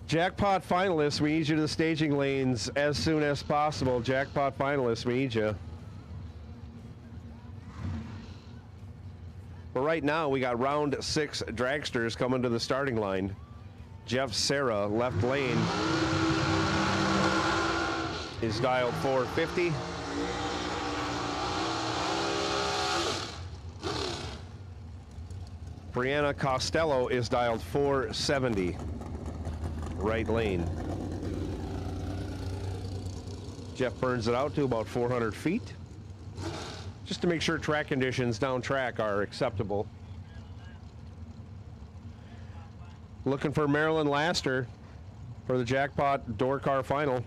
Jackpot finalists, we need you to the staging lanes as soon as possible. Jackpot finalists, we need you. But right now, we got round 6 dragsters coming to the starting line. Jeff Serra, left lane, is dialed 450. Brianna Costello is dialed 470. Right lane. Jeff burns it out to about 400 feet. Just to make sure track conditions down track are acceptable. Looking for Marilyn Laster for the Jackpot Door Car Final.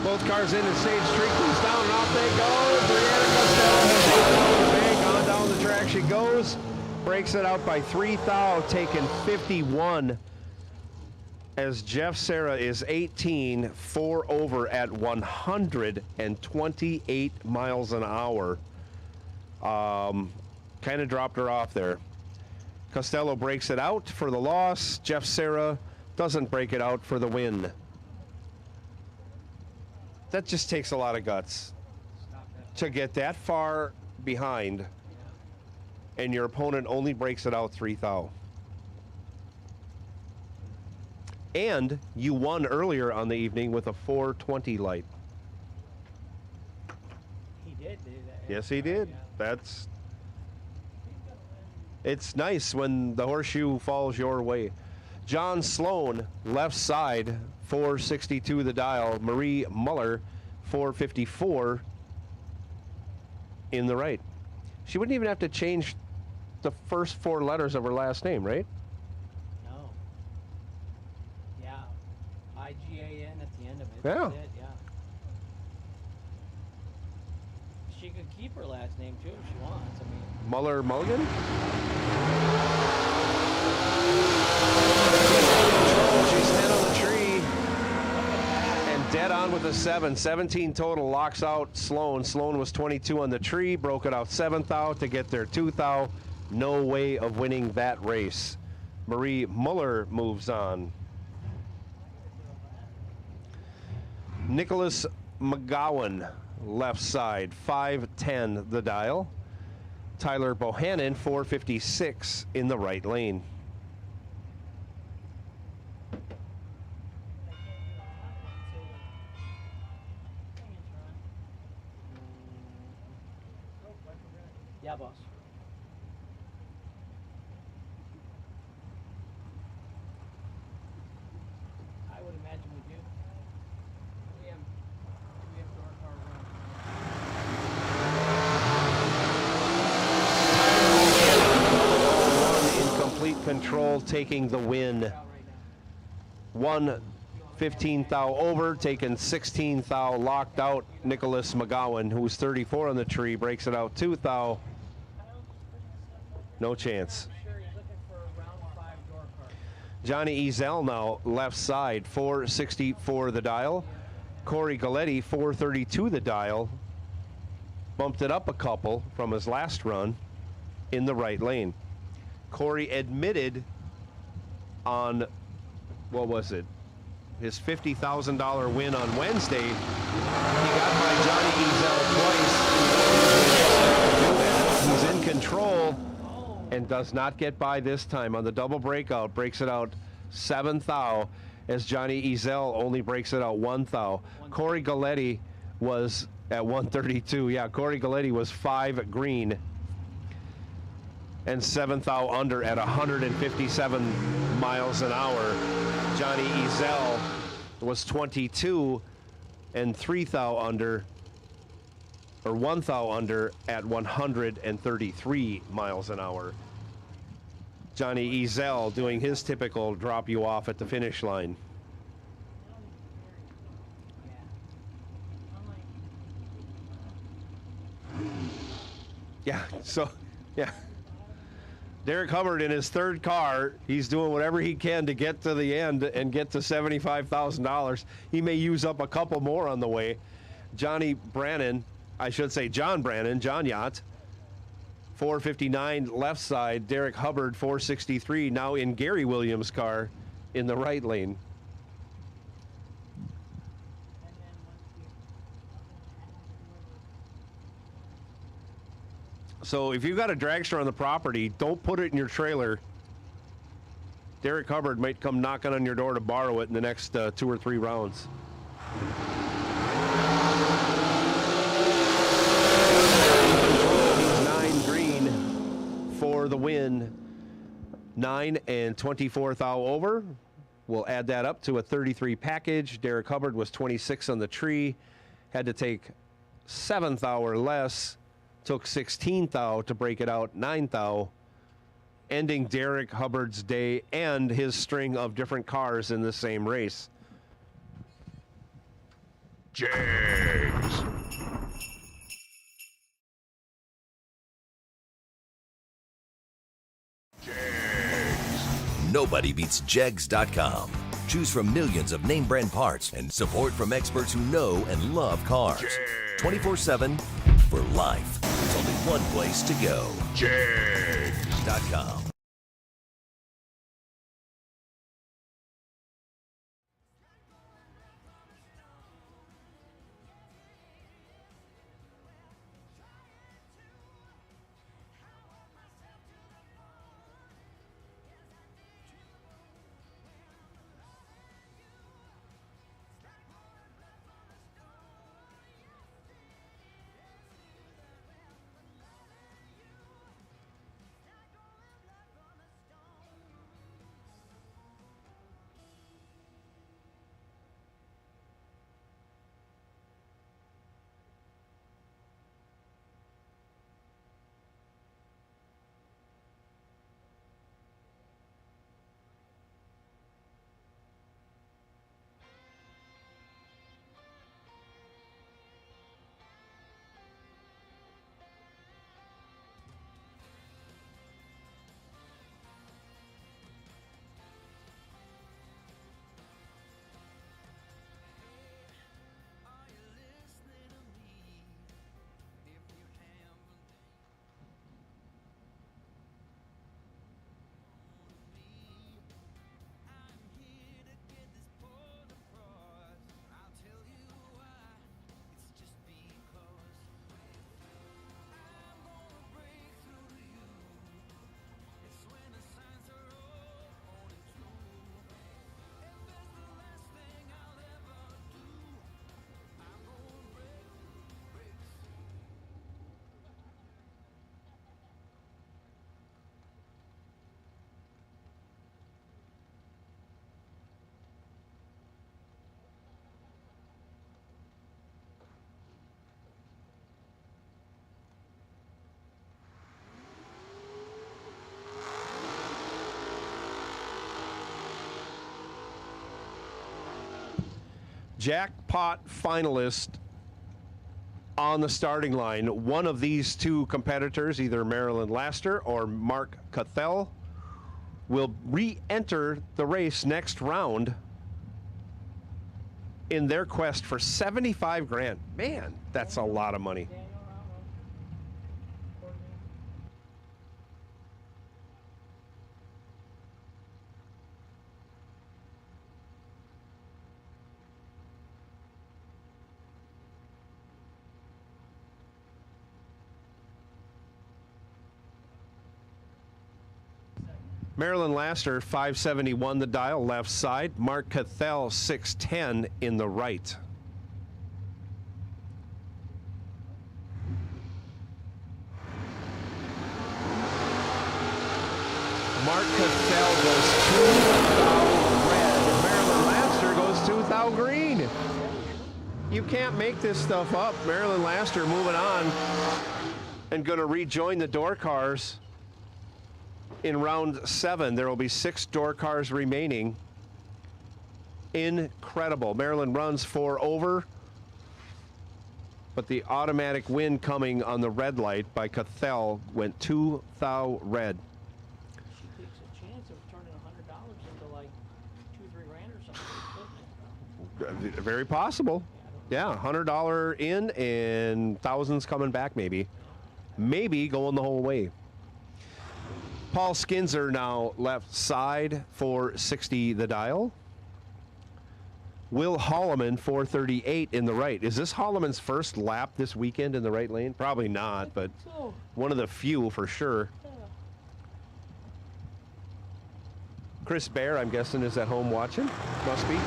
Both cars in and stage streak comes down and off they go. Brianna Costello on down the track she goes. Breaks it out by 3 thou, taking 51. As Jeff Serra is 18, 4 over at 128 miles an hour. Kind of dropped her off there. Costello breaks it out for the loss. Jeff Serra doesn't break it out for the win. That just takes a lot of guts to get that far behind, and your opponent only breaks it out 3 thou. And you won earlier on the evening with a 420 light. He did do that. Yes, he did. That's. It's nice when the horseshoe falls your way. John Sloan, left side, 462 the dial. Marie Muller, 454 in the right. She wouldn't even have to change the first 4 letters of her last name, right? No. Yeah. I-G-A-N at the end of it. Yeah. That's it, yeah. She could keep her last name too if she wants. I mean. Muller Mulligan? She's head on the tree and dead on with a 7. 17 total, locks out Sloan. Sloan was 22 on the tree, broke it out 7 thou to get their 2 thou. No way of winning that race. Marie Muller moves on. Nicholas McGowan, left side, 510 the dial. Tyler Bohannon, 456 in the right lane. Yeah, boss. I would imagine we do. We have door car run. In complete control, taking the win. 1:15 thou over, taking 16 thou, locked out. Nicholas McGowan, who's 34 on the tree, breaks it out 2 thou. No chance. Johnny Ezel now, left side, 464 the dial. Corey Galletti, 432 the dial. Bumped it up a couple from his last run in the right lane. Corey admitted on, what was it, his $50,000 win on Wednesday. He got by Johnny Ezel twice. He's in control and does not get by this time on the double breakout. Breaks it out 7 thou as Johnny Ezel only breaks it out 1 thou. Corey Galletti was at 132. Yeah, Corey Galletti was 5 green and 7 thou under at 157 miles an hour. Johnny Ezel was 22 and 3 thou under, or 1 thou under at 133 miles an hour. Johnny Ezel doing his typical drop you off at the finish line. Yeah, so, yeah. Derek Hubbard in his third car, he's doing whatever he can to get to the end and get to $75,000. He may use up a couple more on the way. Johnny Brannon, I should say John Brannon, John Yacht, 459 left side. Derek Hubbard, 463, now in Gary Williams' car in the right lane. So if you've got a dragster on the property, don't put it in your trailer. Derek Hubbard might come knocking on your door to borrow it in the next 2 or 3 rounds. He's 9 green for the win. 9 and 24 thou over. We'll add that up to a 33 package. Derek Hubbard was 26 on the tree. Had to take 7 thou or less. Took 16 thou to break it out, 9 thou, ending Derek Hubbard's day and his string of different cars in the same race. Jags. Nobody beats Jegs.com. Choose from millions of name brand parts and support from experts who know and love cars. 24/7 for life. There's only one place to go. Jegs.com. Jackpot finalist on the starting line. One of these two competitors, either Marilyn Laster or Mark Cathell, will re-enter the race next round in their quest for 75 grand. Man, that's a lot of money. Marilyn Laster, 571 the dial, left side. Mark Cathell, 610 in the right. Mark Cathell goes 2 thou red. Marilyn Laster goes 2 thou green. You can't make this stuff up. Marilyn Laster moving on and going to rejoin the door cars in round 7. There will be 6 door cars remaining. Incredible. Marilyn runs 4 over, but the automatic win coming on the red light by Cathell went 2 thou red. She takes a chance of turning $100 into like 2-3 grand or something. Very possible. Yeah, $100 in and thousands coming back maybe. Maybe going the whole way. Paul Skinzer now left side, 460 the dial. Will Holloman, 438 in the right. Is this Holloman's first lap this weekend in the right lane? Probably not, but one of the few for sure. Chris Bear, I'm guessing, is at home watching. Must be.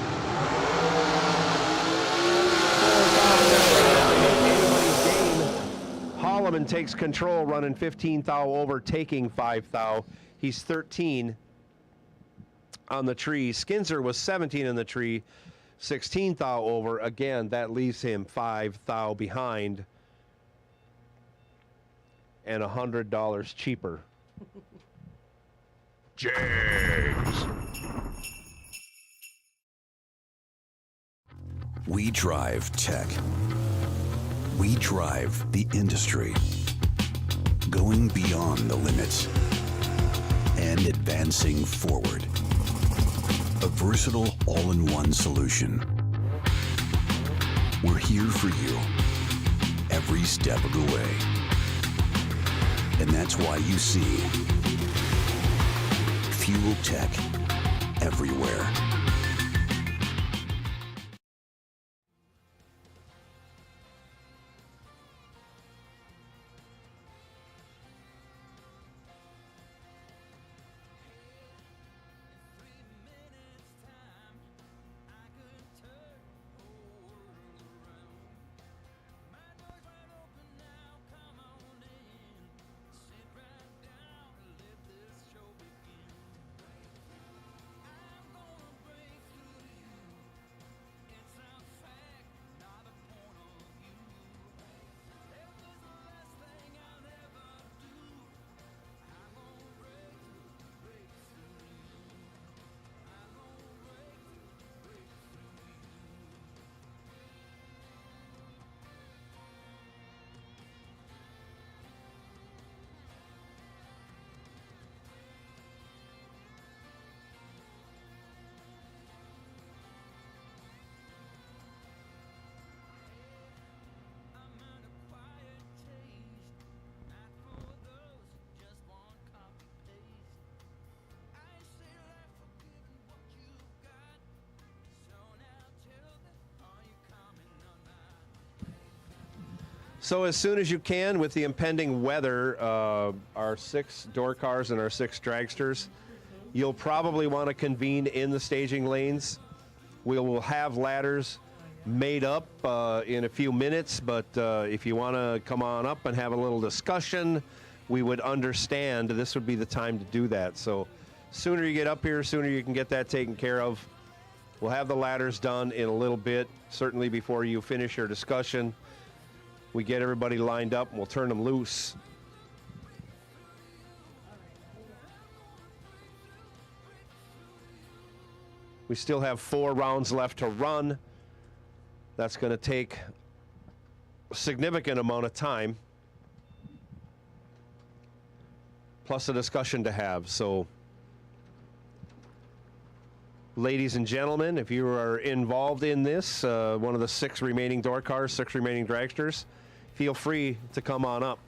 Holloman takes control, running 15 thou over, taking 5 thou. He's 13 on the tree. Skinzer was 17 in the tree, 16 thou over. Again, that leaves him 5 thou behind and $100 cheaper. Jags. We drive tech. We drive the industry, going beyond the limits and advancing forward. A versatile all-in-one solution. We're here for you every step of the way. And that's why you see Fuel Tech everywhere. So as soon as you can, with the impending weather, our 6 door cars and our 6 dragsters, you'll probably want to convene in the staging lanes. We will have ladders made up in a few minutes, but if you want to come on up and have a little discussion, we would understand this would be the time to do that. So sooner you get up here, sooner you can get that taken care of. We'll have the ladders done in a little bit, certainly before you finish your discussion. We get everybody lined up and we'll turn them loose. We still have 4 rounds left to run. That's going to take a significant amount of time, plus a discussion to have. So, ladies and gentlemen, if you are involved in this, one of the 6 remaining door cars, 6 remaining dragsters, feel free to come on up.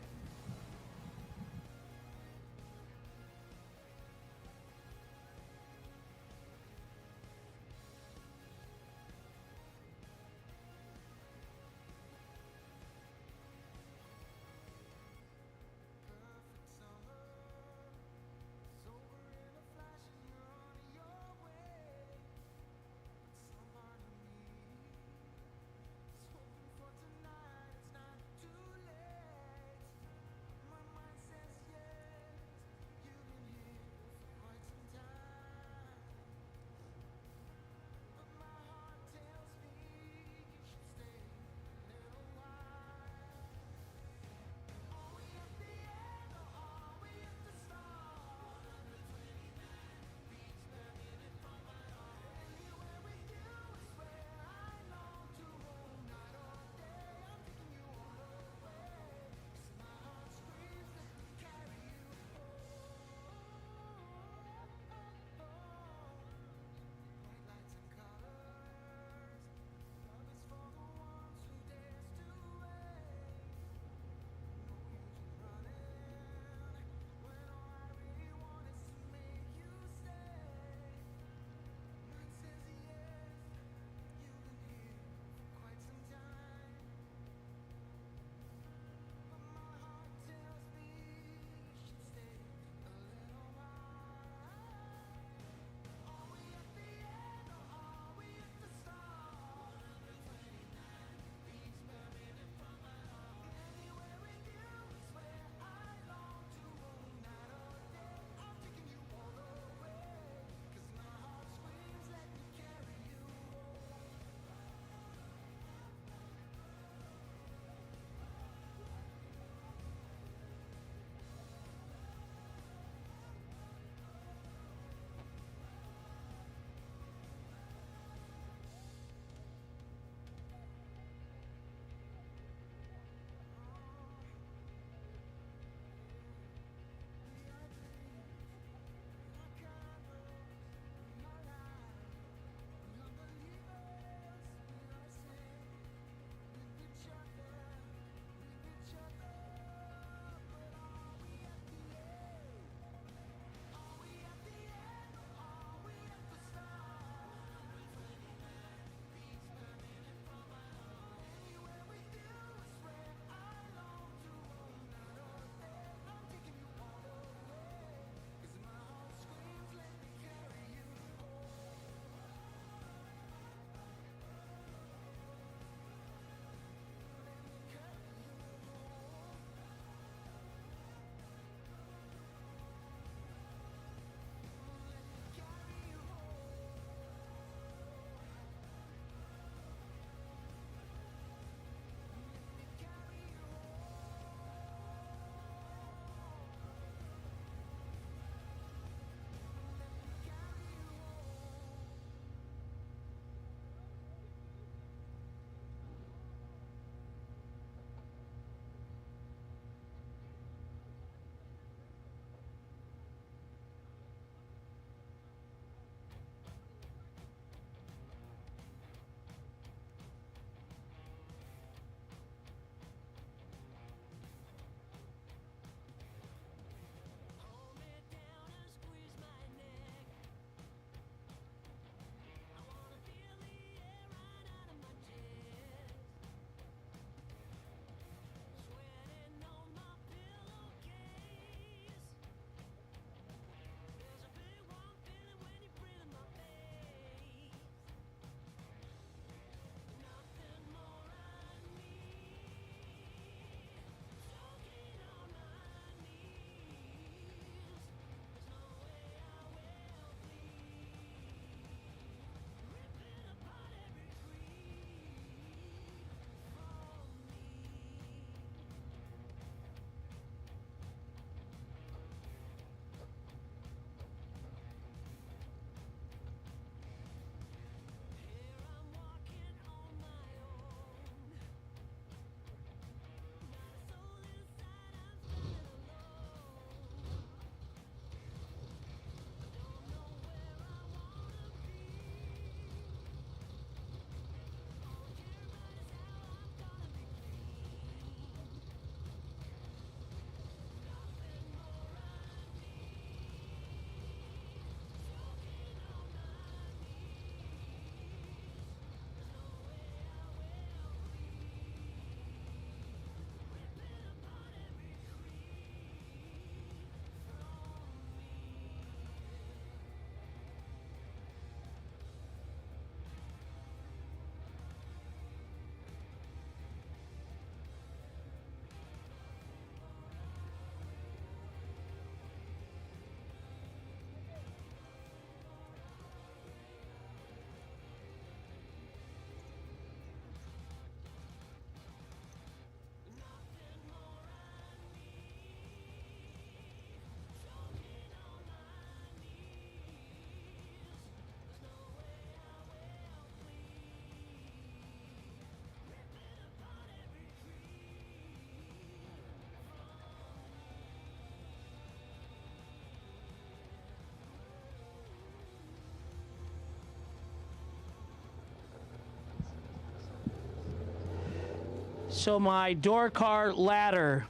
So my door car ladder,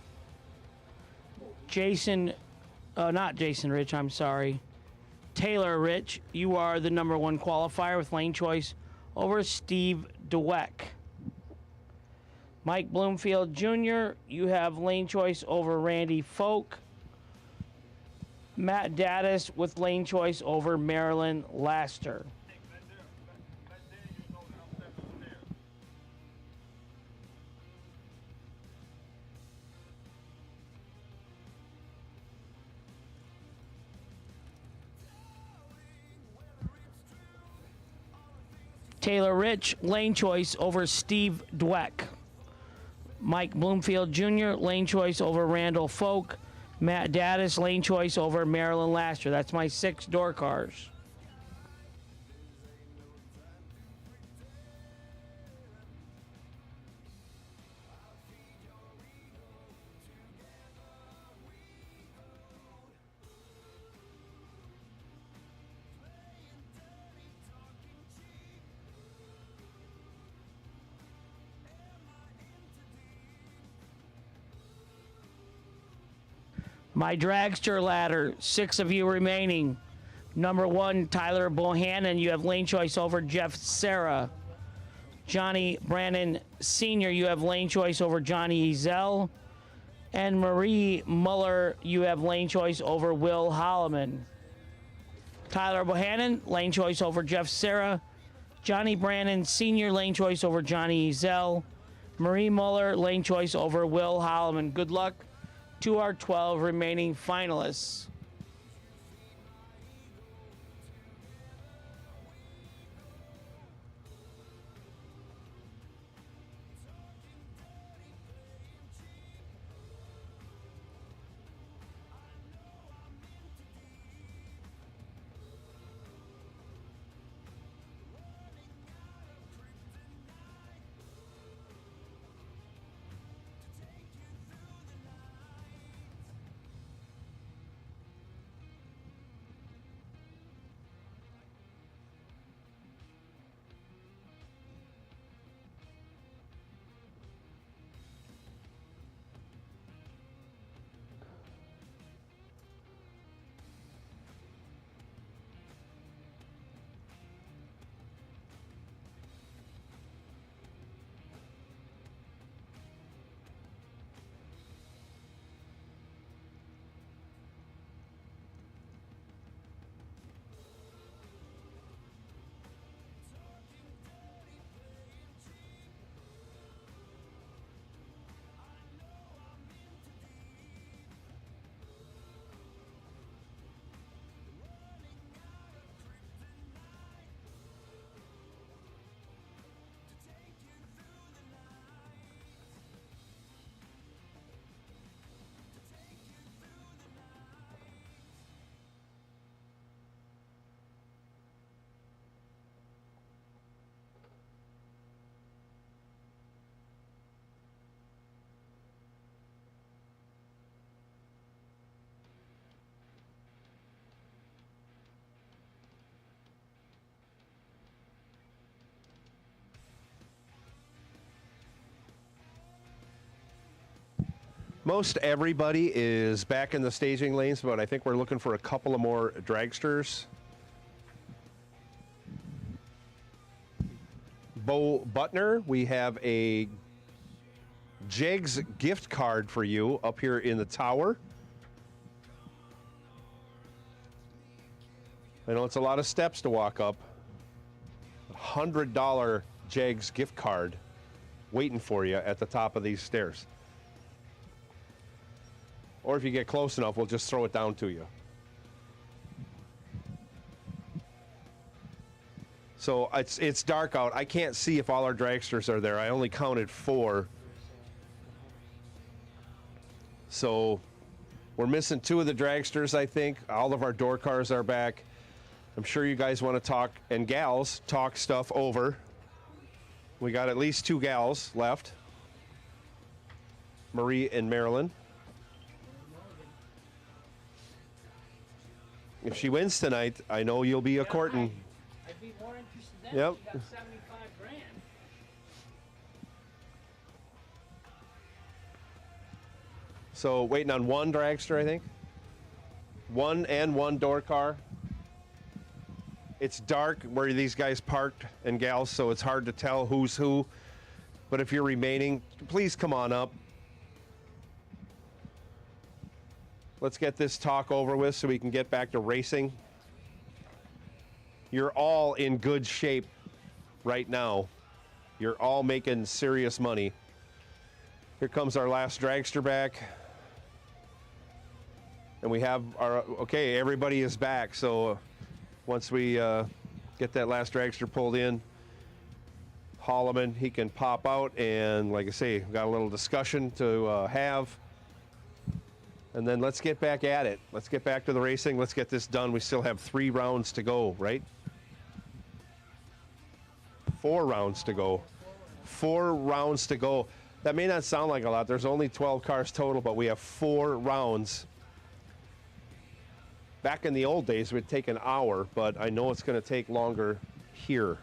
not Jason Rich, I'm sorry. Taylor Rich, you are the number 1 qualifier with lane choice over Steve Dweck. Mike Bloomfield Jr., you have lane choice over Randy Folk. Matt Daddis with lane choice over Marilyn Laster. Taylor Rich, lane choice over Steve Dweck. Mike Bloomfield Jr., lane choice over Randall Folk. Matt Daddis, lane choice over Marilyn Laster. That's my 6 door cars. My dragster ladder, 6 of you remaining. Number 1, Tyler Bohannon. You have lane choice over Jeff Serra. Johnny Brandon Sr., you have lane choice over Johnny Ezel. And Marie Muller, you have lane choice over Will Holloman. Tyler Bohannon, lane choice over Jeff Serra. Johnny Brandon Sr., lane choice over Johnny Ezel. Marie Muller, lane choice over Will Holloman. Good luck to our 12 remaining finalists. Most everybody is back in the staging lanes, but I think we're looking for a couple of more dragsters. Bo Butner, we have a Jegs gift card for you up here in the tower. I know it's a lot of steps to walk up. $100 Jegs gift card waiting for you at the top of these stairs. Or if you get close enough, we'll just throw it down to you. So it's dark out. I can't see if all our dragsters are there. I only counted 4. So we're missing 2 of the dragsters, I think. All of our door cars are back. I'm sure you guys want to talk, and gals, talk stuff over. We got at least 2 gals left. Marie and Marilyn. If she wins tonight, I know you'll be a courting. I'd be more interested in that. Yep. She got 75 grand. So waiting on one dragster, I think. One door car. It's dark where these guys parked and gals, so it's hard to tell who's who. But if you're remaining, please come on up. Let's get this talk over with so we can get back to racing. You're all in good shape right now. You're all making serious money. Here comes our last dragster back. And we have our, okay, everybody is back. So once we get that last dragster pulled in, Holloman, he can pop out, and like I say, we've got a little discussion to have. And then let's get back at it. Let's get back to the racing. Let's get this done. We still have 3 rounds to go, right? 4 rounds to go. 4 rounds to go. That may not sound like a lot. There's only 12 cars total, but we have 4 rounds. Back in the old days, it would take an hour, but I know it's going to take longer here.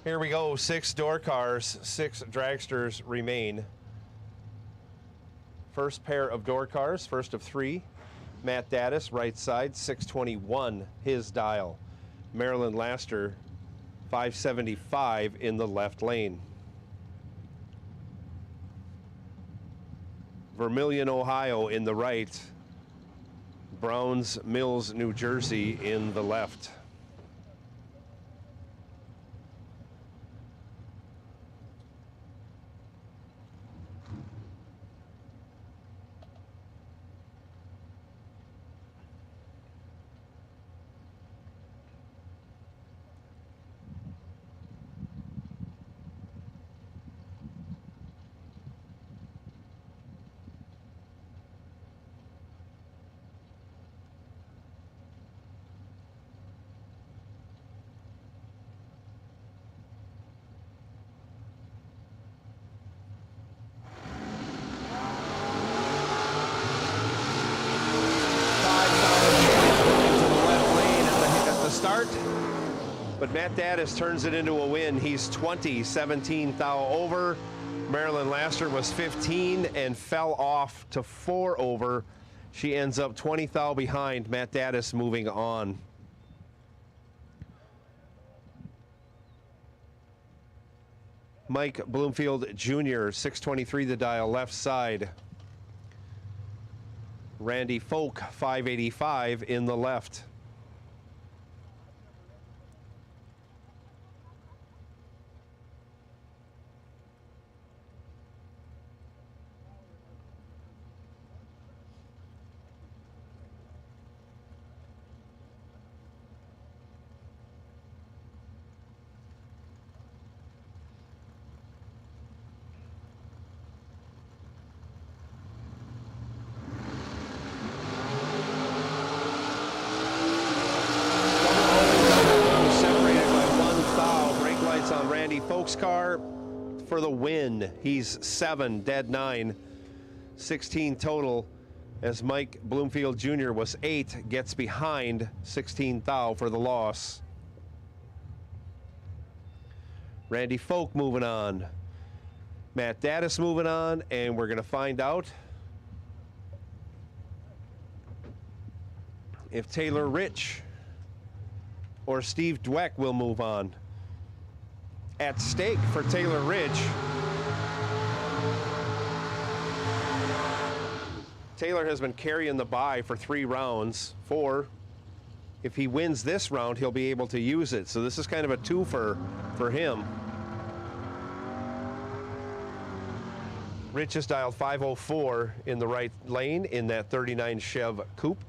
Here we go, 6 door cars, 6 dragsters remain. First pair of door cars, first of 3. Matt Daddis, right side, 621, his dial. Marilyn Laster, 575 in the left lane. Vermilion, Ohio in the right. Browns Mills, New Jersey in the left. Start, but Matt Daddis turns it into a win. He's 20, 17 thou over. Marilyn Laster was 15 and fell off to 4 over. She ends up 20 thou behind. Matt Daddis moving on. Mike Bloomfield Jr., 623 the dial, left side. Randy Folk, 585 in the left. Folks car for the win. He's 7, dead 9, 16 total, as Mike Bloomfield Jr. was 8, gets behind 16 thou for the loss. Randy Folk moving on. Matt Daddis moving on, and we're going to find out if Taylor Rich or Steve Dweck will move on. At stake for Taylor Ridge. Taylor has been carrying the bye for 3 rounds. 4. If he wins this round, he'll be able to use it. So this is kind of a twofer for him. Rich is dialed 504 in the right lane in that 39 Chev Coupe.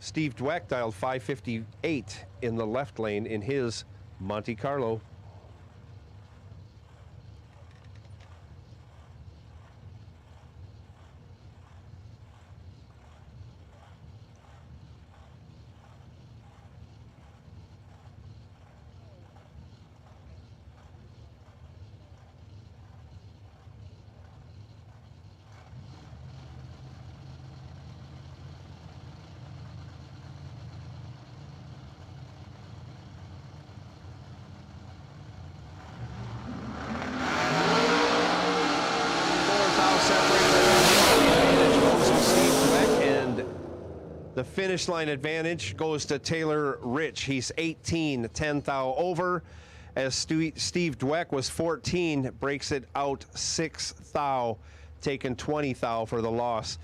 Steve Dweck dialed 558 in the left lane in his Monte Carlo. The finish line advantage goes to Taylor Rich. He's 18, 10 thou over. As Steve Dweck was 14, breaks it out 6 thou, taking 20 thou for the loss.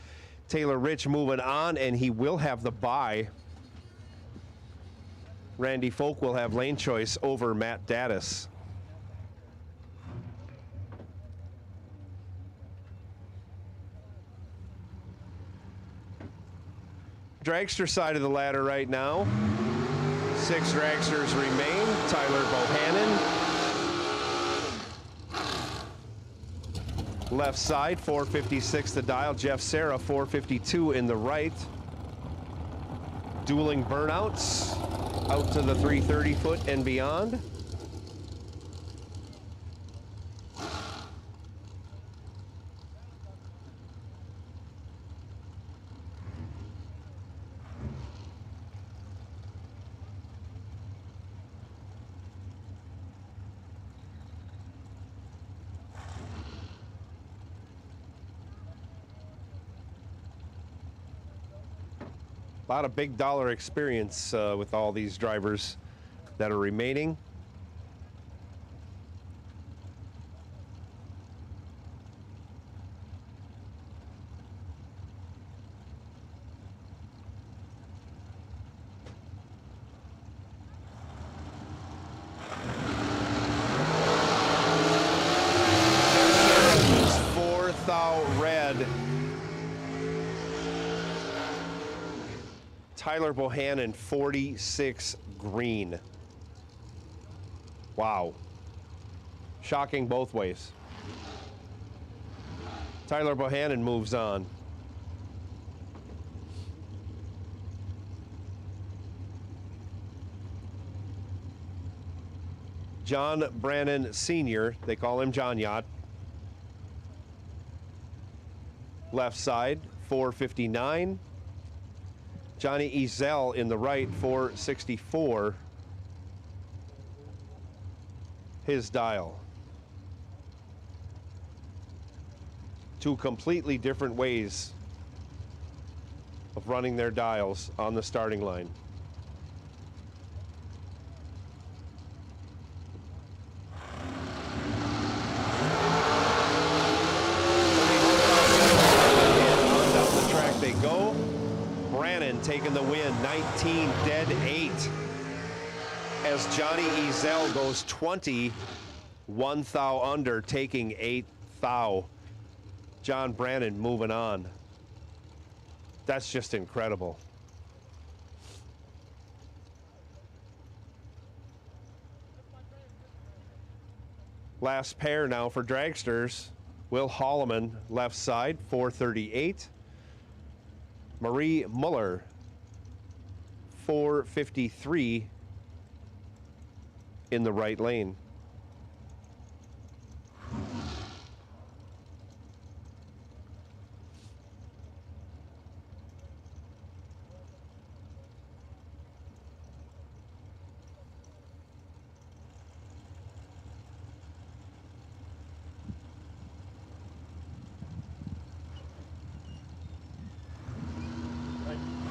Taylor Rich moving on, and he will have the bye. Randy Folk will have lane choice over Matt Daddis. Dragster side of the ladder right now. 6 dragsters remain. Tyler Bohannon. Left side, 456 the dial. Jeff Serra, 452 in the right. Dueling burnouts out to the 330 foot and beyond. lot of big dollar experience with all these drivers that are remaining. Red. Tyler Bohannon, 46 green. Wow. Shocking both ways. Tyler Bohannon moves on. John Brannon Sr., they call him John Yacht. Left side, 459. Johnny Ezel in the right, 464. His dial. Two completely different ways of running their dials on the starting line. Taking the win, 19 dead 8. As Johnny Ezel goes 20, 1 thou under, taking 8 thou. John Brannon moving on. That's just incredible. Last pair now for dragsters. Will Holloman, left side, 438. Marie Muller, 453 in the right lane.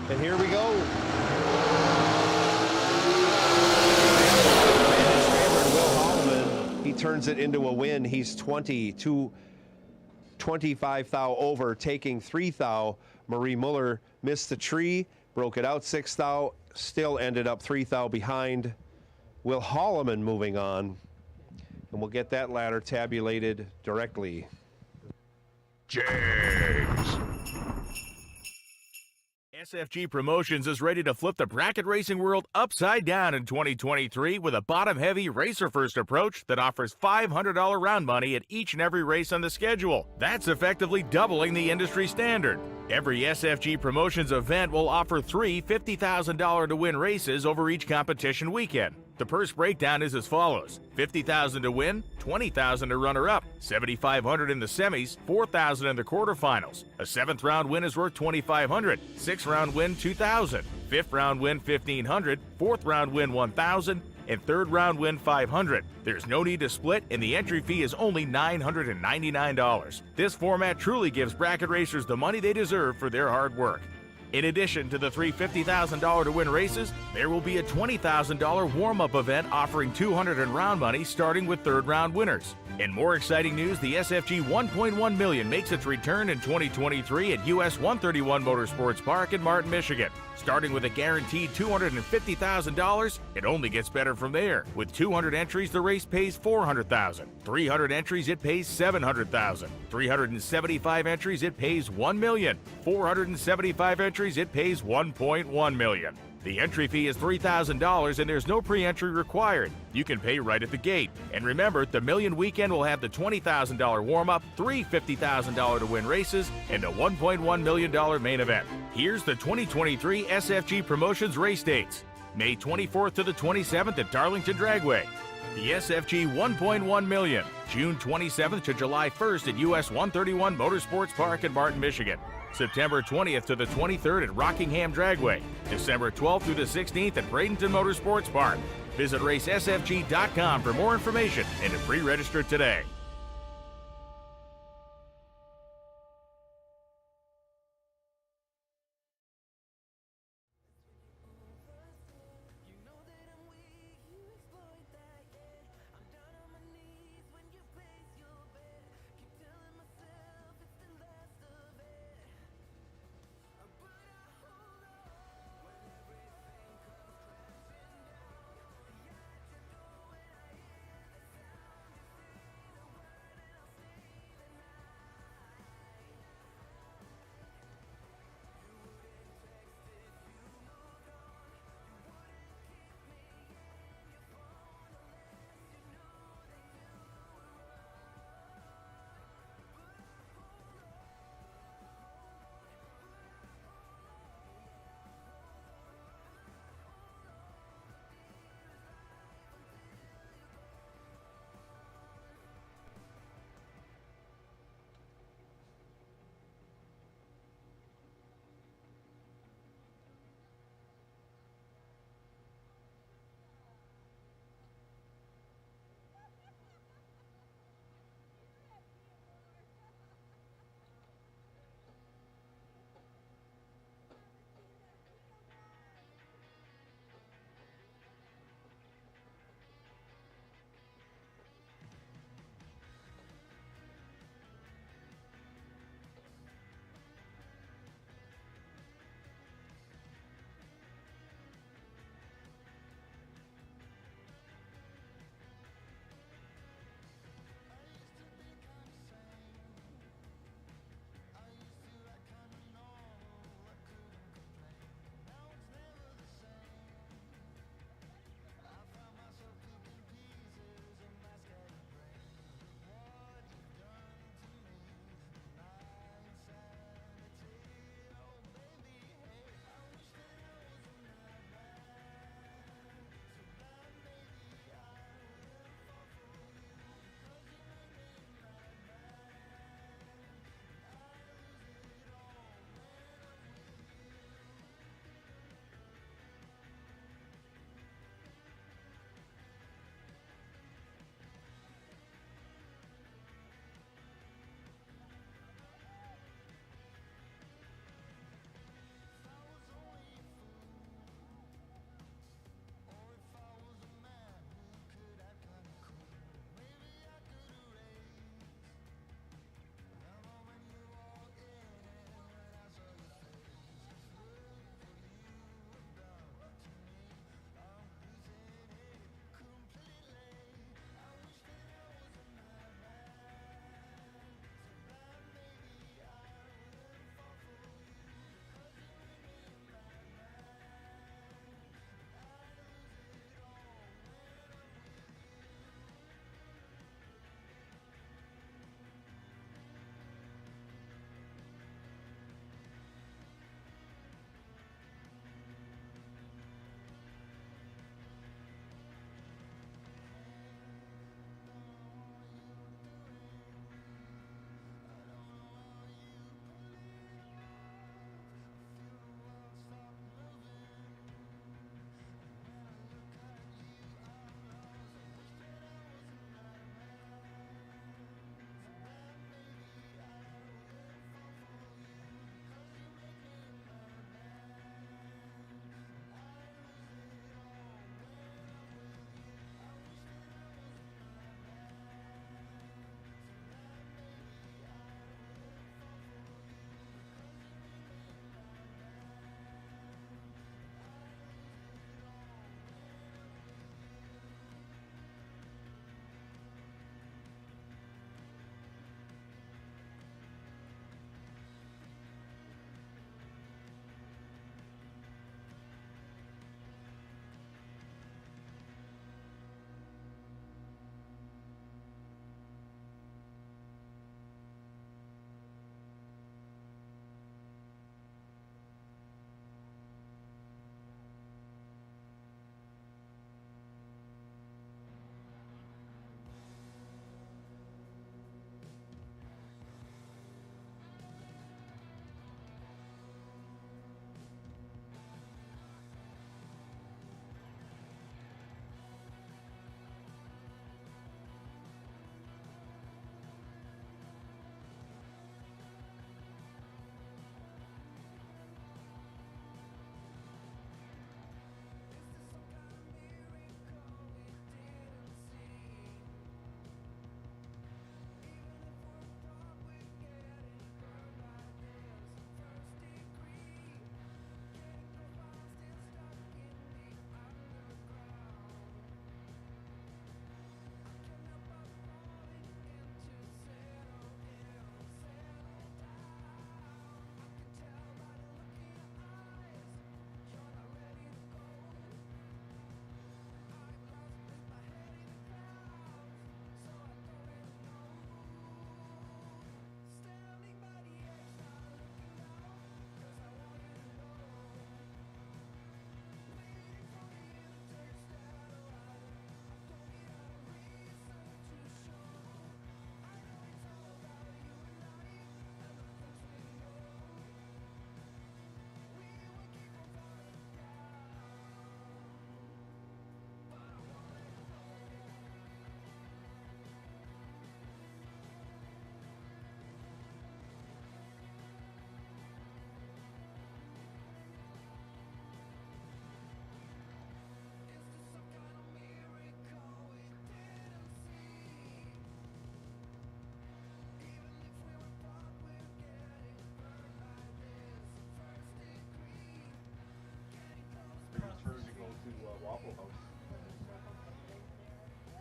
And here we go. He turns it into a win. He's 25 thou over, taking 3 thou. Marie Muller missed the tree, broke it out 6 thou, still ended up 3 thou behind. Will Holloman moving on, and we'll get that ladder tabulated directly. Jags. SFG Promotions is ready to flip the bracket racing world upside down in 2023 with a bottom-heavy racer-first approach that offers $500 round money at each and every race on the schedule. That's effectively doubling the industry standard. Every SFG Promotions event will offer 3 $50,000 to win races over each competition weekend. The purse breakdown is as follows: $50,000 to win, $20,000 to runner-up, $7,500 in the semis, $4,000 in the quarterfinals. A 7th round win is worth $2,500, 6th round win $2,000, 5th round win $1,500, 4th round win $1,000, and 3rd round win $500. There's no need to split, and the entry fee is only $999. This format truly gives bracket racers the money they deserve for their hard work. In addition to the 3 $50,000 to win races, there will be a $20,000 warm-up event offering $200 in round money starting with 3rd round winners. In more exciting news, the SFG 1.1 million makes its return in 2023 at US 131 Motorsports Park in Martin, Michigan. Starting with a guaranteed $250,000, it only gets better from there. With 200 entries, the race pays $400,000. 300 entries, it pays $700,000. 375 entries, it pays $1 million. 475 entries, it pays $1.1 million. The entry fee is $3,000 and there's no pre-entry required. You can pay right at the gate. And remember, the Million Weekend will have the $20,000 warm-up, 3 $50,000 to win races, and a $1.1 million main event. Here's the 2023 SFG Promotions race dates. May 24th to the 27th at Darlington Dragway. The SFG 1.1 million, June 27th to July 1st at US 131 Motorsports Park in Martin, Michigan. September 20th to the 23rd at Rockingham Dragway. December 12th through the 16th at Bradenton Motorsports Park. Visit racesfg.com for more information and to pre-register today.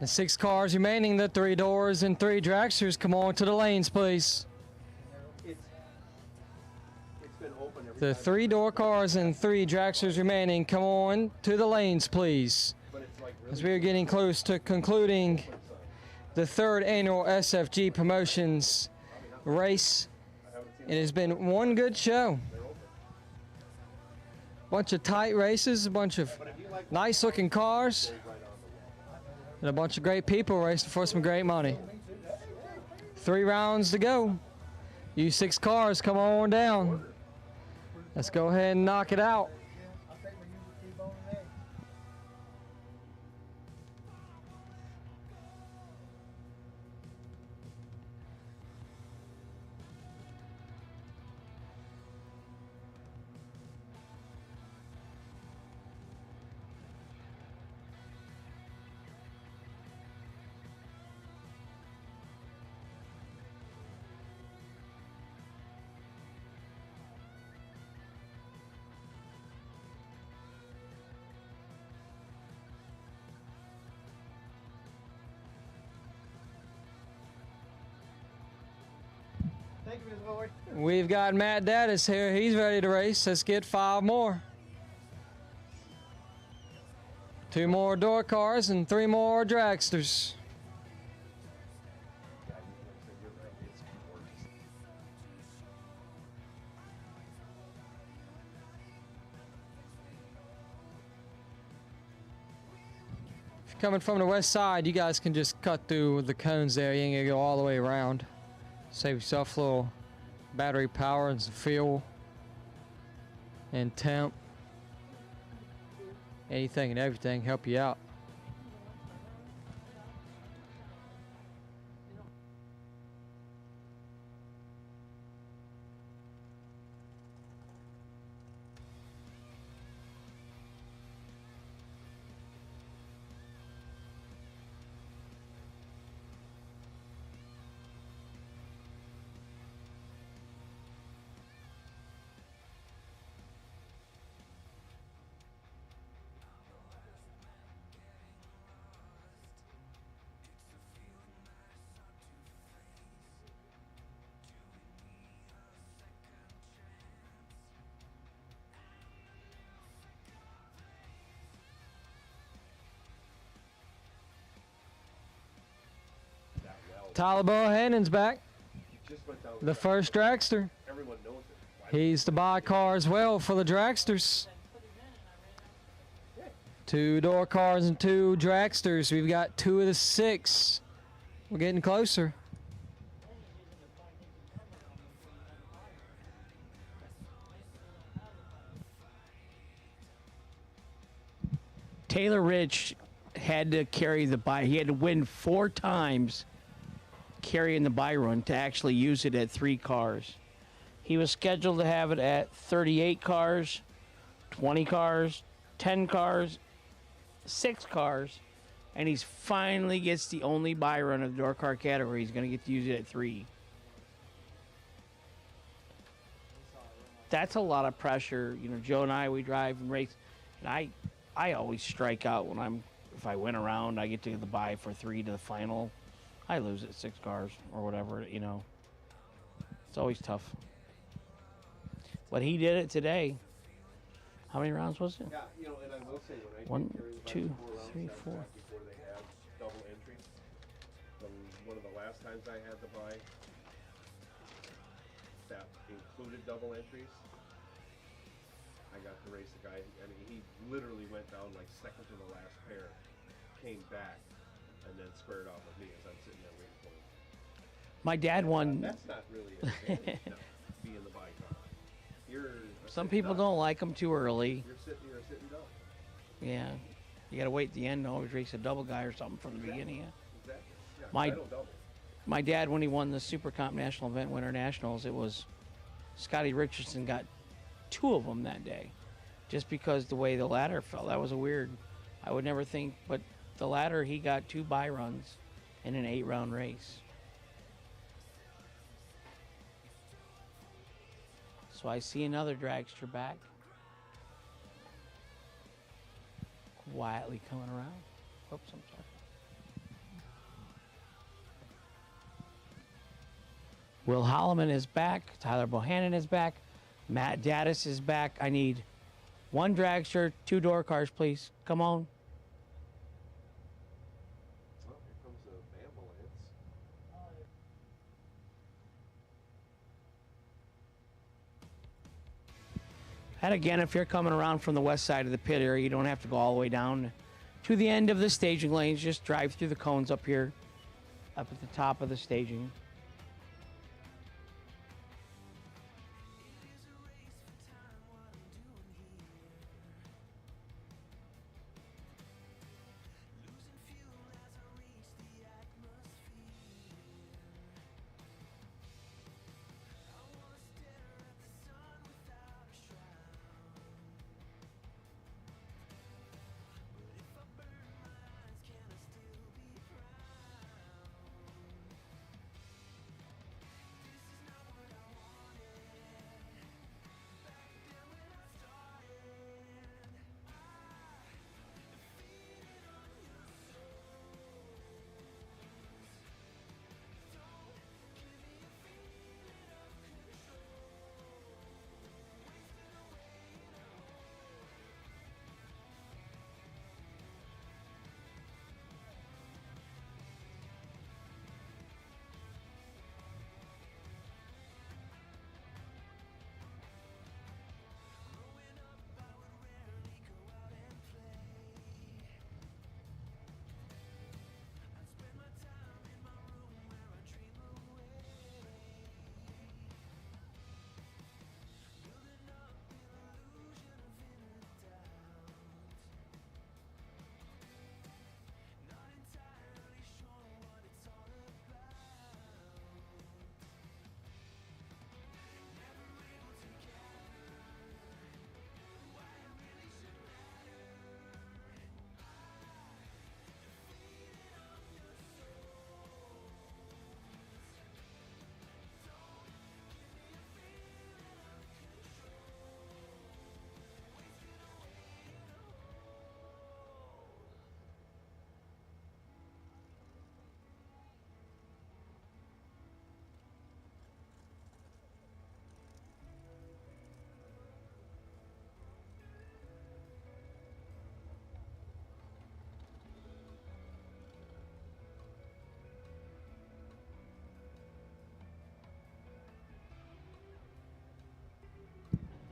The 6 cars remaining, the 3 doors and 3 dragsters. Come on to the lanes, please. The 3-door cars and 3 dragsters remaining. Come on to the lanes, please. As we are getting close to concluding the 3rd annual SFG Promotions race. It has been one good show. Bunch of tight races, a bunch of nice looking cars, and a bunch of great people racing for some great money. 3 rounds to go. You 6 cars, come on down. Let's go ahead and knock it out. We've got Matt Daddis here. He's ready to race. Let's get 5 more. 2 more door cars and 3 more dragsters. If you're coming from the west side, you guys can just cut through the cones there. You ain't gonna go all the way around. Save yourself a little battery power and some fuel and temp. Anything and everything help you out. Tyler Bohannon's back. The first dragster. He's to buy car as well for the dragsters. 2 door cars and 2 dragsters. We've got 2 of the 6. We're getting closer. Taylor Rich had to carry the buy. He had to win 4 times carrying the buy run to actually use it at 3 cars. He was scheduled to have it at 38 cars, 20 cars, 10 cars, 6 cars, and he's finally gets the only buy run of the door car category. He's going to get to use it at 3. That's a lot of pressure. You know, Joe and I, we drive and race, and I always strike out when if I win around, I get to the buy for 3 to the final. I lose at 6 cars or whatever, you know. It's always tough. But he did it today. How many rounds was it? Yeah, you know, and I will say when I 1, 2, 3, 4. Before they had double entry, one of the last times I had to buy that included double entries, I got to race a guy. I mean, he literally went down like second to the last pair, came back, and then squared off with me as I'm sitting there waiting for him. My dad won. That's not really an advantage now, being the bike car. Some people don't like them too early. You're a sitting duck. Yeah. You got to wait at the end to always race a double guy or something from the beginning. Yeah. Exactly. Yeah, My- I don't double. My dad, when he won the Super Comp National Event Winter Nationals, it was Scotty Richardson got 2 of them that day, just because the way the ladder fell. That was a weird. I would never think, but the ladder, he got 2 buy runs in an 8-round race. So I see another dragster back, quietly coming around. Oops, I'm sorry. Will Holloman is back. Tyler Bohannon is back. Matt Daddis is back. I need one dragster, 2 door cars, please. Come on. Oh, here comes the ambulance. And again, if you're coming around from the west side of the pit area, you don't have to go all the way down to the end of the staging lanes. Just drive through the cones up here, up at the top of the staging.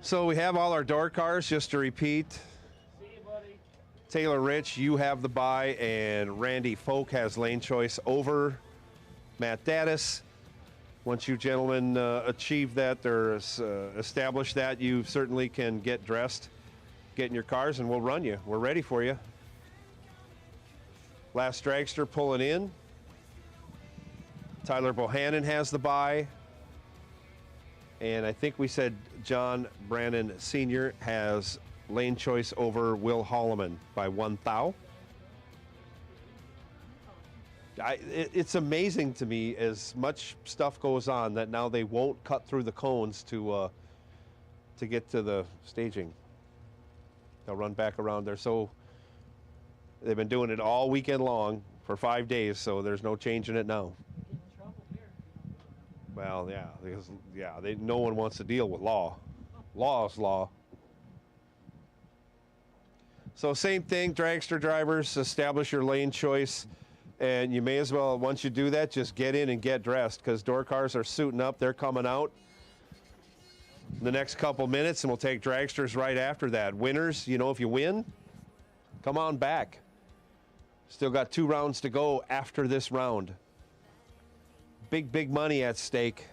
So we have all our door cars, just to repeat. See you, buddy. Taylor Rich, you have the bye, and Randy Folk has lane choice over Matt Daddis. Once you gentlemen achieve that or establish that, you certainly can get dressed, get in your cars, and we'll run you. We're ready for you. Last dragster pulling in. Tyler Bohannon has the bye. And I think we said John Brannon Sr. has lane choice over Will Holloman by 1 thou. It's amazing to me as much stuff goes on that now they won't cut through the cones to get to the staging. They'll run back around there. So they've been doing it all weekend long for 5 days, so there's no changing it now. Well, yeah, because no one wants to deal with law. Law is law. So same thing, dragster drivers, establish your lane choice, and you may as well, once you do that, just get in and get dressed, because door cars are suiting up. They're coming out in the next couple minutes, and we'll take dragsters right after that. Winners, if you win, come on back. Still got 2 rounds to go after this round. Big money at stake.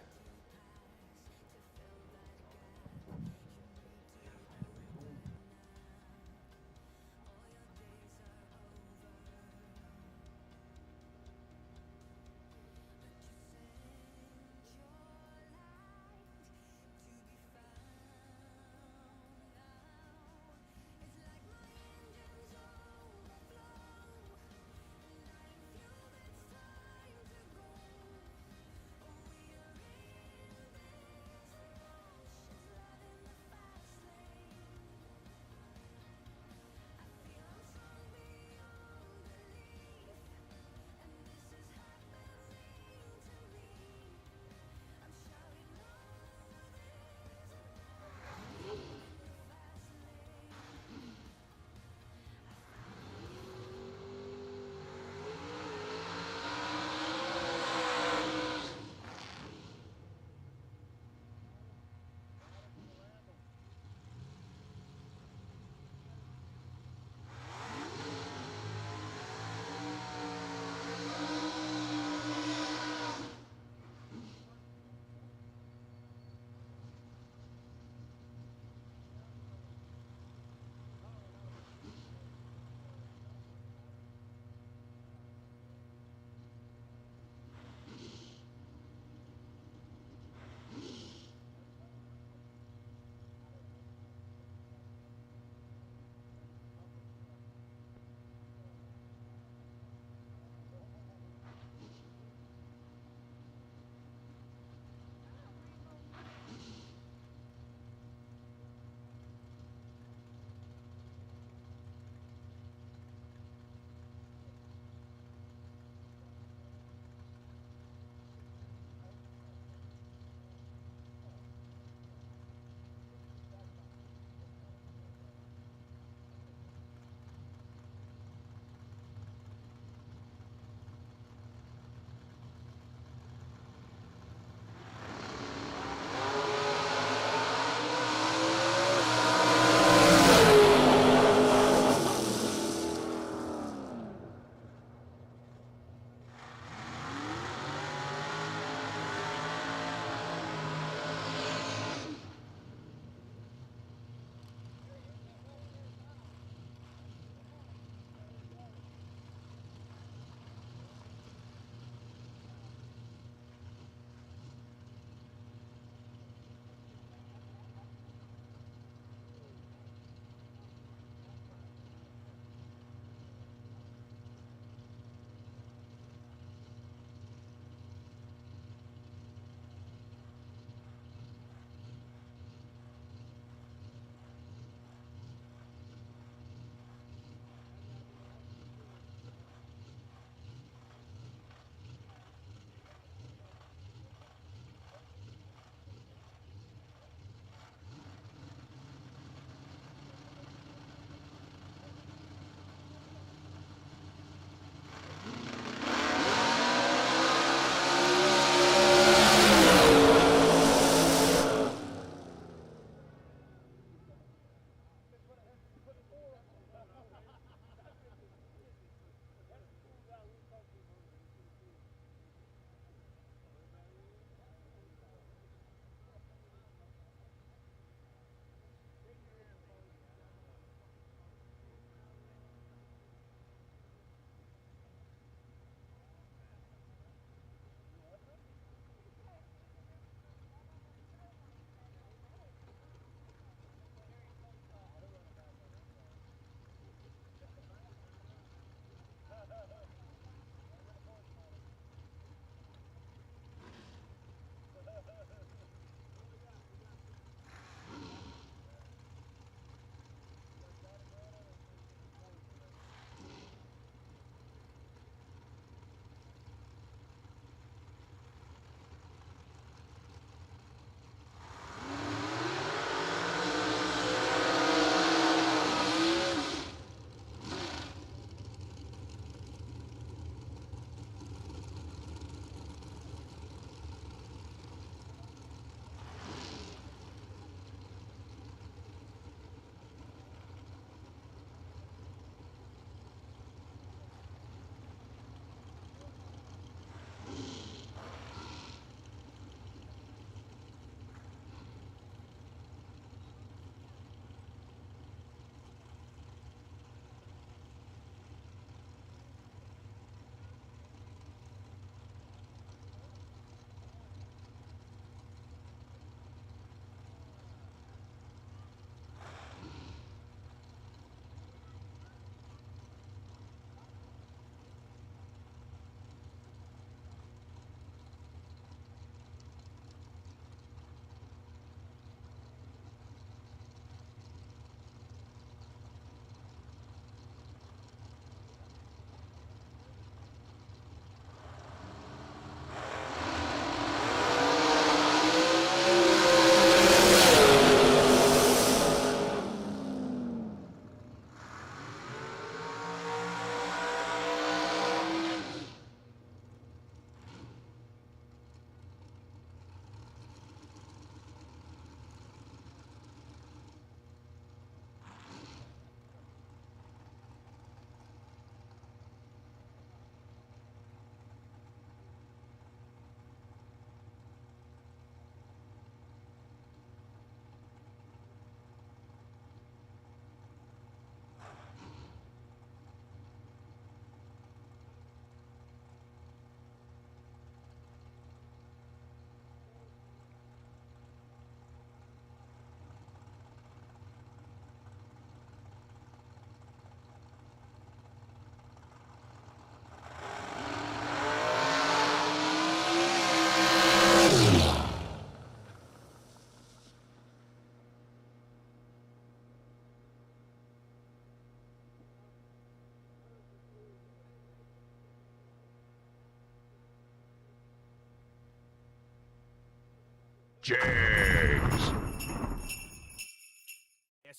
Jags.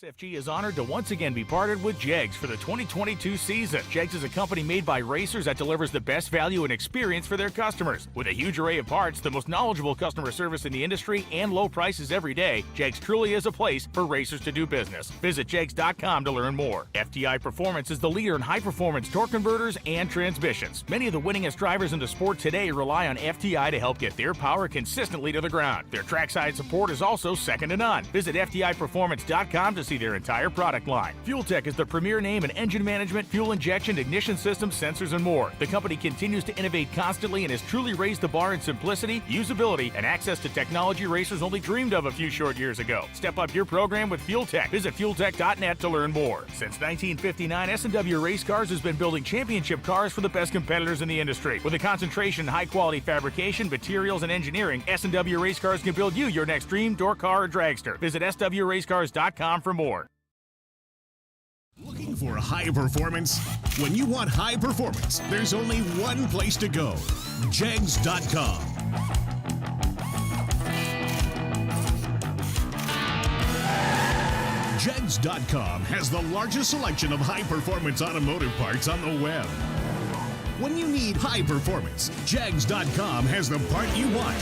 SFG is honored to once again be partnered with Jegs for the 2022 season. Jegs is a company made by racers that delivers the best value and experience for their customers. With a huge array of parts, the most knowledgeable customer service in the industry, and low prices every day, Jegs truly is a place for racers to do business. Visit Jegs.com to learn more. FTI Performance is the leader in high-performance torque converters and transmissions. Many of the winningest drivers in the sport today rely on FTI to help get their power consistently to the ground. Their trackside support is also second to none. Visit FTIperformance.com to see their entire product line. Fuel Tech is the premier name in engine management, fuel injection, ignition systems, sensors, and more. The company continues to innovate constantly and has truly raised the bar in simplicity, usability, and access to technology racers only dreamed of a few short years ago. Step up your program with Fuel Tech. Visit fueltech.net to learn more. Since 1959, S&W Race Cars has been building championship cars for the best competitors in the industry. With a concentration in high-quality fabrication, materials, and engineering, S&W Race Cars can build you your next dream, door car, or dragster. Visit swracecars.com for more. Looking for high performance? When you want high performance, there's only one place to go. Jegs.com. Jegs.com has the largest selection of high-performance automotive parts on the web. When you need high performance, Jegs.com has the part you want,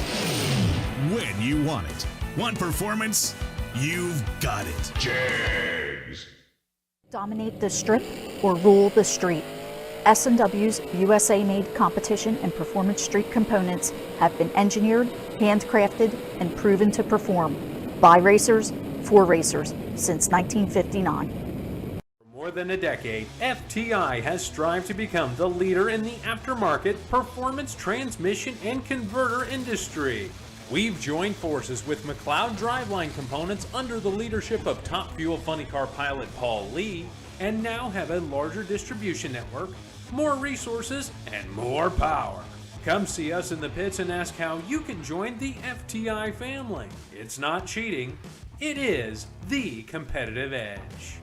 when you want it. Want performance? You've got it. Jags. Dominate the strip or rule the street. S&W's USA-made competition and performance street components have been engineered, handcrafted, and proven to perform by racers for racers since 1959. For more than a decade, FTI has strived to become the leader in the aftermarket performance transmission and converter industry. We've joined forces with McLeod Driveline Components under the leadership of Top Fuel Funny Car pilot Paul Lee, and now have a larger distribution network, more resources, and more power. Come see us in the pits and ask how you can join the FTI family. It's not cheating, it is the competitive edge.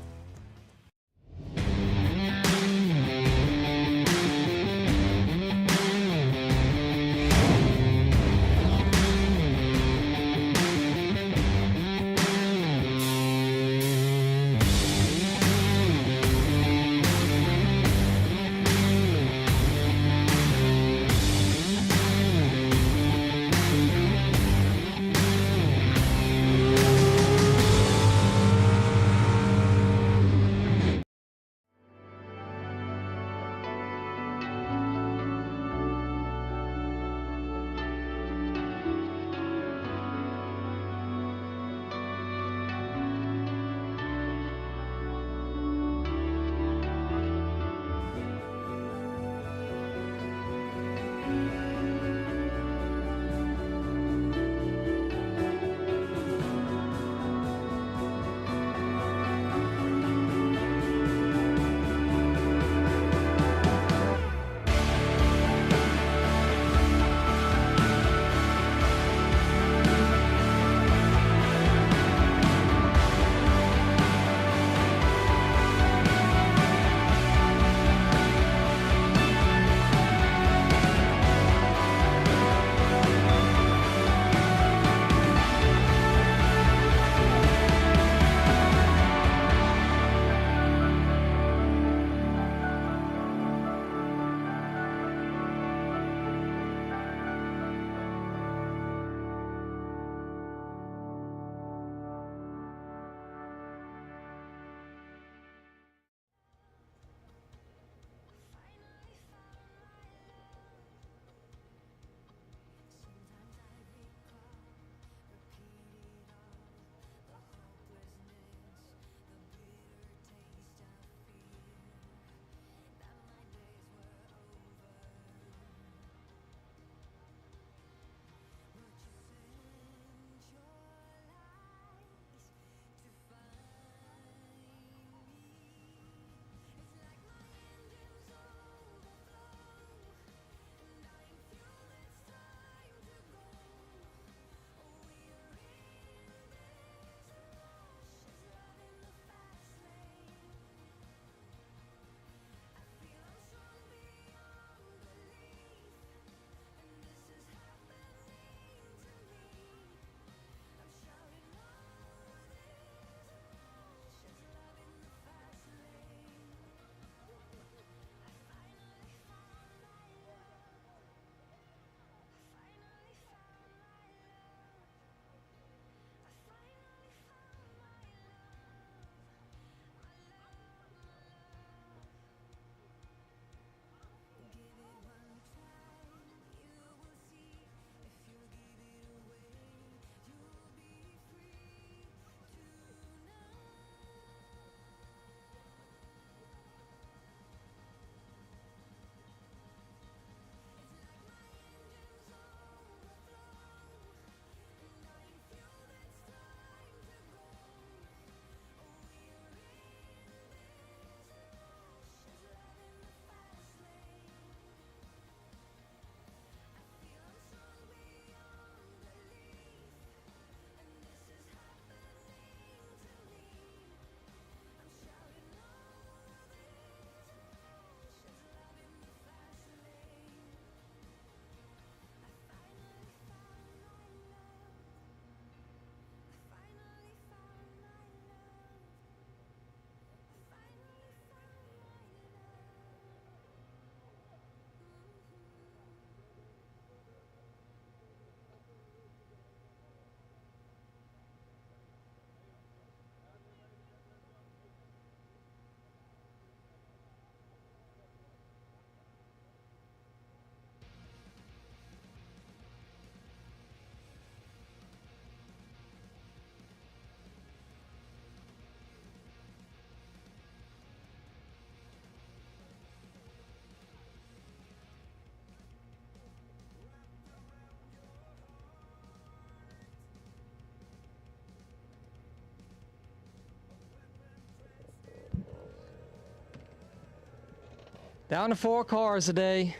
Down to 4 cars a day,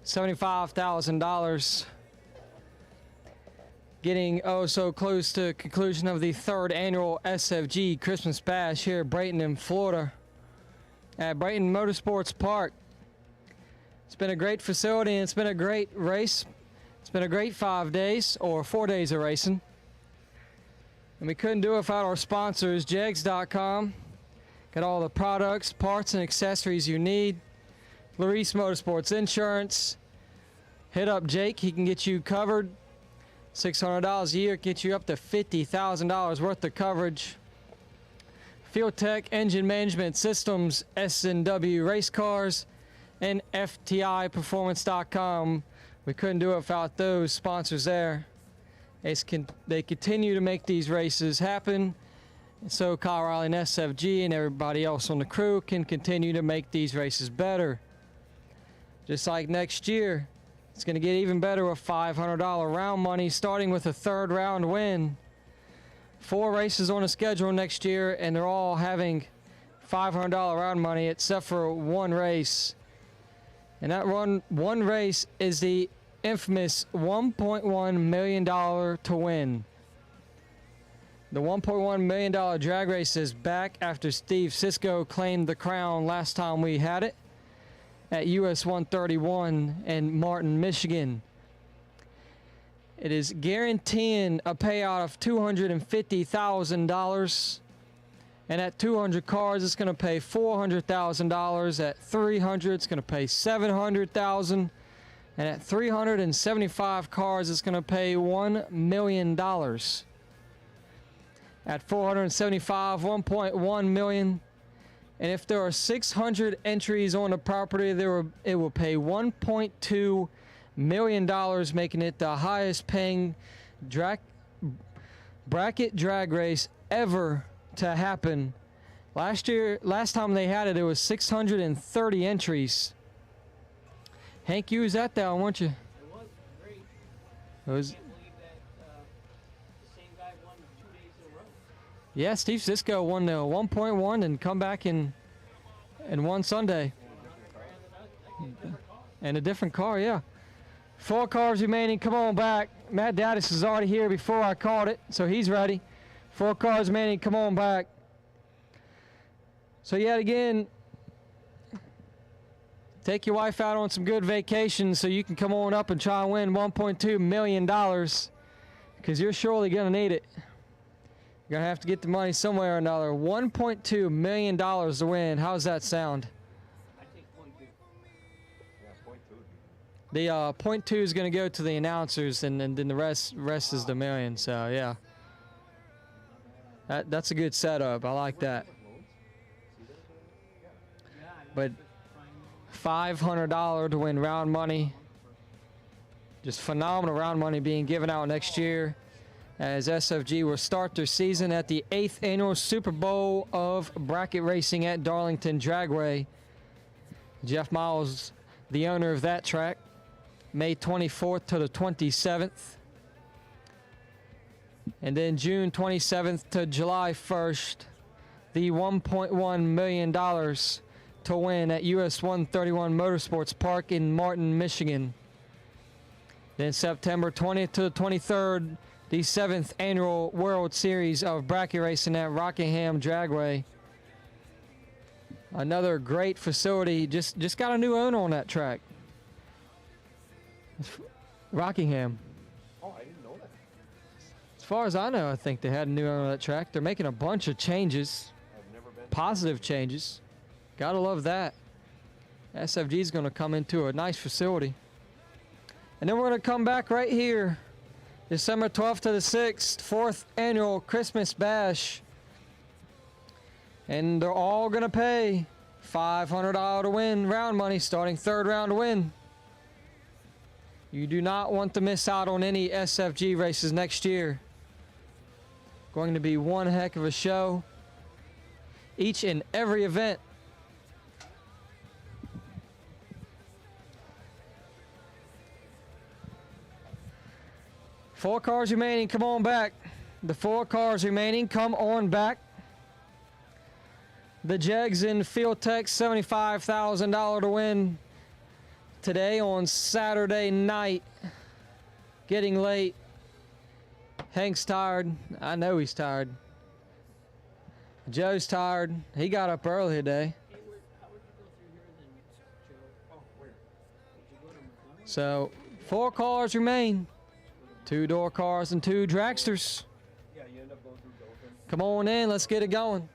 $75,000. Getting so close to conclusion of the 3rd annual SFG Christmas Bash here at Bradenton, Florida, at Bradenton Motorsports Park. It's been a great facility and it's been a great race. It's been a great 5 days or 4 days of racing. And we couldn't do it without our sponsors, Jegs.com. Got all the products, parts, and accessories you need. Larice Motorsports Insurance. Hit up Jake, he can get you covered. $600 a year gets you up to $50,000 worth of coverage. Fuel Tech Engine Management Systems, S&W Race Cars, and FTIperformance.com. We couldn't do it without those sponsors there. They continue to make these races happen, so Kyle Riley and SFG and everybody else on the crew can continue to make these races better. Just like next year, it's going to get even better with $500 round money, starting with a 3rd round win. 4 races on the schedule next year, and they're all having $500 round money except for one race. And that one race is the infamous $1.1 million to win. The $1.1 million drag race is back after Steve Sisko claimed the crown last time we had it at US 131 in Martin, Michigan. It is guaranteeing a payout of $250,000. And at 200 cars, it's going to pay $400,000. At 300, it's going to pay $700,000. And at 375 cars, it's going to pay $1 million. At 475, $1.1 million. And if there are 600 entries on the property, it will pay $1.2 million, making it the highest paying bracket drag race ever to happen. Last time they had it, it was 630 entries. Hank, you was at that one, weren't you? It was great. It was. I can't believe that the same guy won 2 days in a row. Yeah, Steve Sisko won the 1.1 and come back and won Sunday. And a different car, yeah. 4 cars remaining. Come on back. Matt Daddis is already here before I called it, so he's ready. 4 cars remaining. Come on back. So yet again, take your wife out on some good vacations so you can come on up and try and win $1.2 million, because you're surely going to need it. You're going to have to get the money somewhere or another. $1.2 million to win. How's that sound? I think 0.2. The 0.2 is going to go to the announcers, and then the rest is the million. So, yeah. That's a good setup. I like that. But $500 to win round money. Just phenomenal round money being given out next year, as SFG will start their season at the 8th annual Super Bowl of bracket racing at Darlington Dragway. Jeff Miles, the owner of that track, May 24th to the 27th. And then June 27th to July 1st, the $1.1 million to win at US 131 Motorsports Park in Martin, Michigan. Then September 20th to the 23rd, the 7th annual World Series of bracket racing at Rockingham Dragway. Another great facility. Just got a new owner on that track. Rockingham. Oh, I didn't know that. As far as I know, I think they had a new owner on that track. They're making a bunch of changes. I've never been. Positive changes. Gotta love that. SFG is going to come into a nice facility. And then we're going to come back right here, December 12th to the 6th, 4th annual Christmas Bash. And they're all going to pay $500 to win round money, starting 3rd round to win. You do not want to miss out on any SFG races next year. Going to be one heck of a show. Each and every event. Four cars remaining, come on back. The 4 cars remaining, come on back. The Jegs in Field Tech, $75,000 to win today on Saturday night. Getting late. Hank's tired. I know he's tired. Joe's tired. He got up early today. So 4 cars remain. 2-door cars and 2 dragsters. Come on in, let's get it going.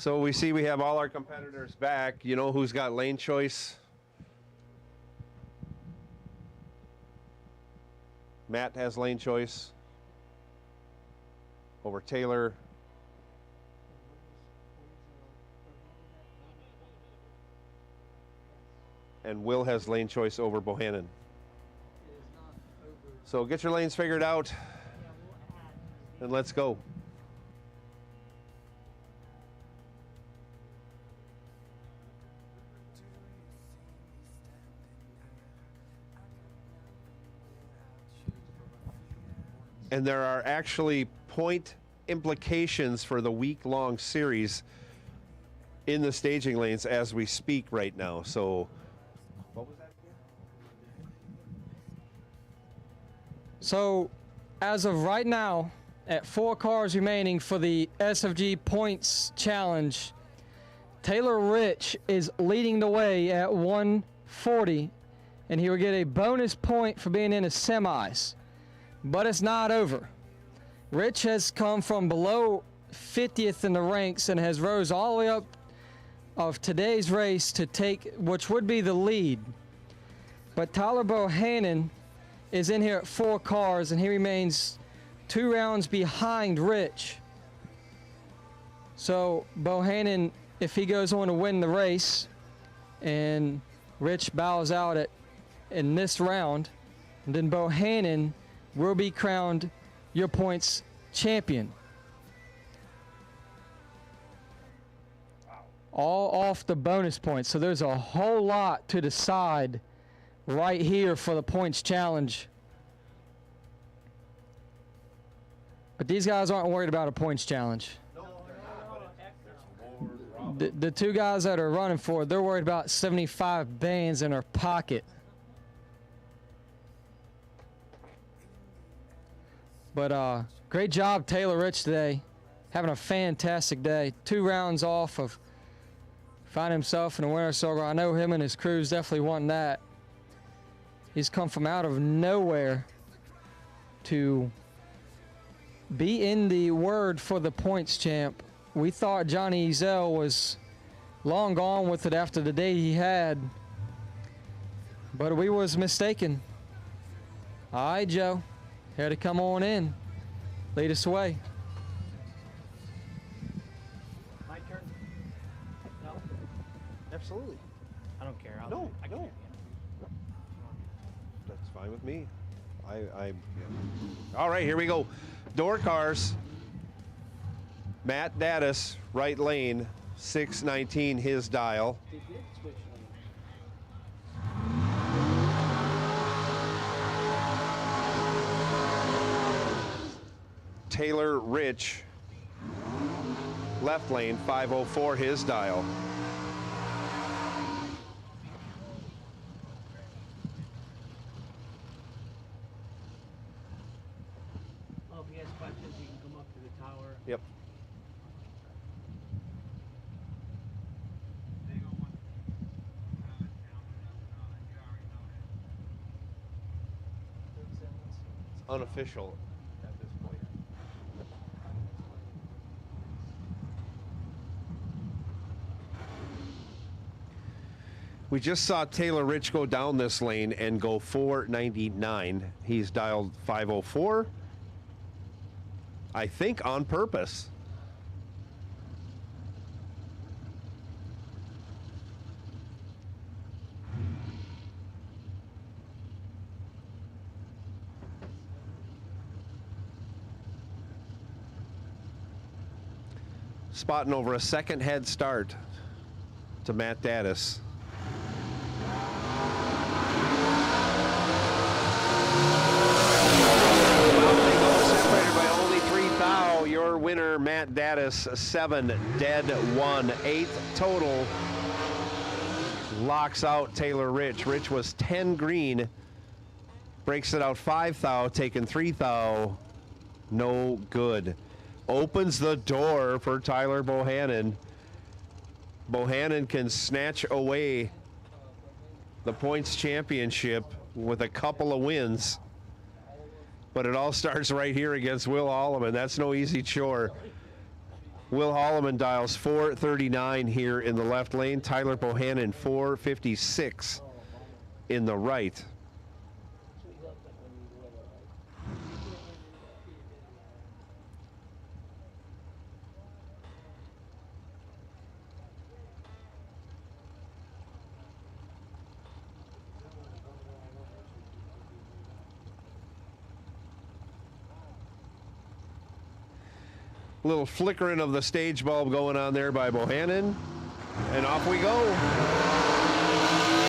So we see we have all our competitors back. You know who's got lane choice? Matt has lane choice over Taylor. And Will has lane choice over Bohannon. So get your lanes figured out and let's go. And there are actually point implications for the week-long series in the staging lanes as we speak right now. So, what was that again? So, as of right now, at 4 cars remaining for the SFG points challenge, Taylor Rich is leading the way at 140, and he will get a bonus point for being in the semis. But it's not over. Rich has come from below 50th in the ranks and has rose all the way up of today's race to take, which would be the lead. But Tyler Bohannon is in here at 4 cars, and he remains 2 rounds behind Rich. So Bohannon, if he goes on to win the race, and Rich bows out in this round, then Bohannon will be crowned your points champion. All off the bonus points. So there's a whole lot to decide right here for the points challenge. But these guys aren't worried about a points challenge. The 2 guys that are running for it, they're worried about 75 bands in their pocket. But great job, Taylor Rich, today. Having a fantastic day. 2 rounds off of finding himself in a winner's circle. I know him and his crews definitely want that. He's come from out of nowhere to be in the word for the points champ. We thought Johnny Ezel was long gone with it after the day he had, but we was mistaken. All right, Joe. Here to come on in. Lead us away. My turn? No? Absolutely. I don't care. No. Care. That's fine with me. All right, here we go. Door cars. Matt Daddis, right lane, 619 his dial. Taylor Rich, left lane, 504 his dial. Oh, if he has questions, you can come up to the tower. Yep. It's unofficial at this point. We just saw Taylor Rich go down this lane and go 499. He's dialed 504. I think on purpose. Spotting over a second head start to Matt Daddis. Your winner, Matt Daddis, 7 dead 1, 8th total. Locks out Taylor Rich. Rich was 10 green, breaks it out 5 thou, taking 3 thou, no good. Opens the door for Tyler Bohannon. Bohannon can snatch away the points championship with a couple of wins. But it all starts right here against Will Alleman. That's no easy chore. Will Holloman dials 439 here in the left lane. Tyler Bohannon 456 in the right. Little flickering of the stage bulb going on there by Bohannon. And off we go.